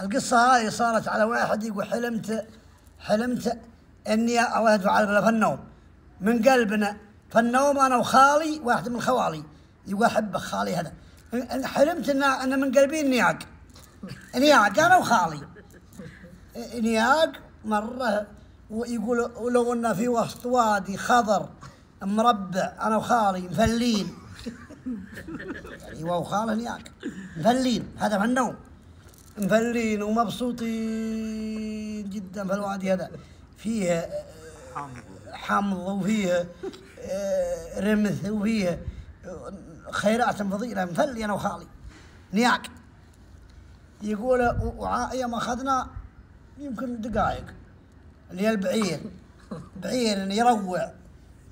القصة هذه صارت على واحد يقول حلمت اني الله يدفع على في النوم من قلبنا، في النوم انا وخالي واحد من خوالي يقول احبك خالي هذا، حلمت ان من قلبي انياق انا وخالي انياق مره، ويقول ولو ان في وسط وادي خضر مربع انا وخالي مفلين يعني هو وخاله انياق مفلين، هذا في النوم مفلين ومبسوطين جدا في الوادي هذا، فيه حمض وفيه رمث وفيه خيرات فضيلة، مفلي أنا وخالي نياق. يقول يوم أخذنا يمكن دقائق اللي هي البعير بعير يروع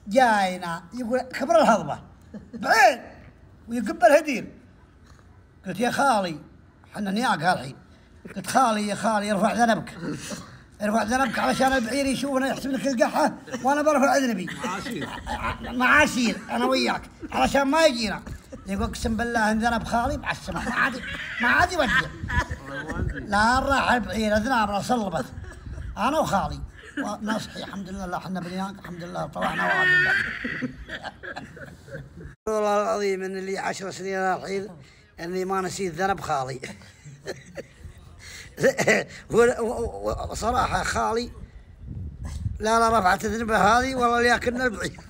جاينا، يقول كبر الهضبة بعير ويقبل هدير. قلت يا خالي حنا نياق هالحين، قلت خالي يا خالي ارفع ذنبك علشان البعير يشوفنا يحسب لك القحة وانا برفع ذنبي معاشير انا وياك علشان ما يجينا. يقول اقسم بالله ان ذنب خالي معسمه ما عاد يوجه لا راح البعير اذنابنا صلبت انا وخالي ونصحي الحمد لله لا حنا بنياق الحمد لله طلعنا وعد الله. والله العظيم ان لي 10 سنين الحين اني ما نسيت ذنب خالي. صراحة خالي لا رفعت ذنبه هذه والله لياكلنا البعير.